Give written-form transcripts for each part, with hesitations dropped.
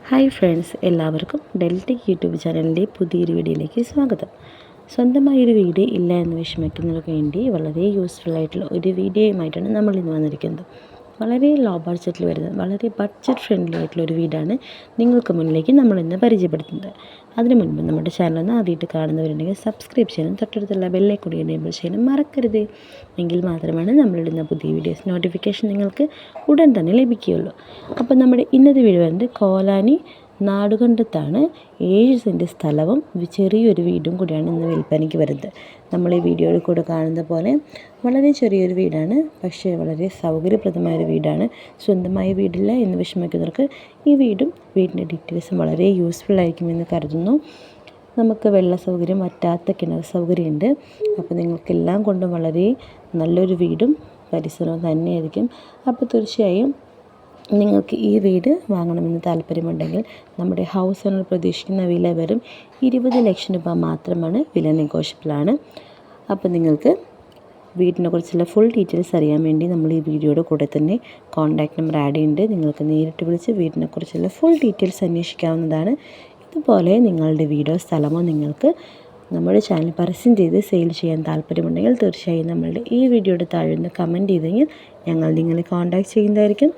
Hi friends, എല്ലാവർക്കും ഡെൽറ്റക് YouTube ചാനലിൻ്റെ പുതിയൊരു വീഡിയോയിലേക്ക് സ്വാഗതം. സ്വന്തമായൊരു വീട് ഇല്ല എന്ന് വിഷമിക്കുന്നവർക്ക് വേണ്ടി വളരെ യൂസ്ഫുൾ ആയിട്ടുള്ള ഒരു വീഡിയോയുമായിട്ടാണ് നമ്മൾ ഇന്ന് വന്നിരിക്കുന്നത്. വളരെ ലോ ബഡ്ജറ്റിൽ വരുന്നത്, വളരെ ബഡ്ജറ്റ് ഫ്രണ്ട്ലി ആയിട്ടുള്ള ഒരു വീടാണ് നിങ്ങൾക്ക് മുന്നിലേക്ക് നമ്മളിന്ന് പരിചയപ്പെടുത്തുന്നത്. അതിനു മുൻപ് നമ്മുടെ ചാനലൊന്ന് ആദ്യമായിട്ട് കാണുന്നവരുണ്ടെങ്കിൽ സബ്സ്ക്രൈബ് ചെയ്യാനും തൊട്ടടുത്തുള്ള ബെല്ലെ കൂടി എനേബിൾ ചെയ്യാനും മറക്കരുത്. എങ്കിൽ മാത്രമാണ് നമ്മളിടുന്ന പുതിയ വീഡിയോസ് നോട്ടിഫിക്കേഷൻ നിങ്ങൾക്ക് ഉടൻ തന്നെ ലഭിക്കുകയുള്ളൂ. അപ്പോൾ നമ്മുടെ ഇന്നത്തെ വീഡിയോ വരുന്നത് കോലാനി നാടുകണ്ടത്താണ്. 7 സെൻറ്റ് സ്ഥലവും ചെറിയൊരു വീടും കൂടിയാണ് ഇന്ന് വിൽപ്പനയ്ക്ക് വരുന്നത്. നമ്മൾ ഈ വീഡിയോയിൽ കൂടെ കാണുന്ന പോലെ വളരെ ചെറിയൊരു വീടാണ്, പക്ഷേ വളരെ സൗകര്യപ്രദമായൊരു വീടാണ്. സ്വന്തമായ വീടില്ല എന്ന് വിഷമിക്കുന്നവർക്ക് ഈ വീടിൻ്റെ ഡീറ്റെയിൽസും വളരെ യൂസ്ഫുൾ ആയിരിക്കുമെന്ന് കരുതുന്നു. നമുക്ക് വെള്ള സൗകര്യം, വറ്റാത്ത കിണർ സൗകര്യമുണ്ട്. അപ്പോൾ നിങ്ങൾക്കെല്ലാം കൊണ്ടും വളരെ നല്ലൊരു വീടും പരിസരവും തന്നെയായിരിക്കും. അപ്പോൾ തീർച്ചയായും നിങ്ങൾക്ക് ഈ വീട് വാങ്ങണമെന്ന് താല്പര്യമുണ്ടെങ്കിൽ നമ്മുടെ ഹൗസ് ഓണർ പ്രതീക്ഷിക്കുന്ന വില വെറും 20 ലക്ഷം രൂപ മാത്രമാണ്. വില നെഗോഷ്യബിളാണ്. അപ്പോൾ നിങ്ങൾക്ക് വീടിനെക്കുറിച്ചുള്ള ഫുൾ ഡീറ്റെയിൽസ് അറിയാൻ വേണ്ടി നമ്മൾ ഈ വീഡിയോയുടെ കൂടെ തന്നെ കോൺടാക്റ്റ് നമ്പർ ആഡ് ചെയ്യുന്നുണ്ട്. നിങ്ങൾക്ക് നേരിട്ട് വിളിച്ച് വീടിനെക്കുറിച്ചുള്ള ഫുൾ ഡീറ്റെയിൽസ് അന്വേഷിക്കാവുന്നതാണ്. ഇതുപോലെ നിങ്ങളുടെ വീടോ സ്ഥലമോ നിങ്ങൾക്ക് നമ്മുടെ ചാനൽ പരസ്യം ചെയ്ത് സെയിൽ ചെയ്യാൻ താല്പര്യമുണ്ടെങ്കിൽ തീർച്ചയായും നമ്മളുടെ ഈ വീഡിയോയുടെ താഴെ നിന്ന് കമൻറ്റ് ചെയ്തെങ്കിൽ ഞങ്ങൾ നിങ്ങളെ കോൺടാക്റ്റ് ചെയ്യുന്നതായിരിക്കും.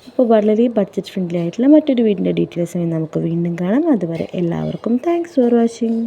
അപ്പോൾ വളരെ ബഡ്ജറ്റ് ഫ്രണ്ട്ലി ആയിട്ടുള്ള മറ്റൊരു വീടിൻ്റെ ഡീറ്റെയിൽസുമായി നമുക്ക് വീണ്ടും കാണാം. അതുവരെ എല്ലാവർക്കും താങ്ക്സ് ഫോർ വാച്ചിങ്.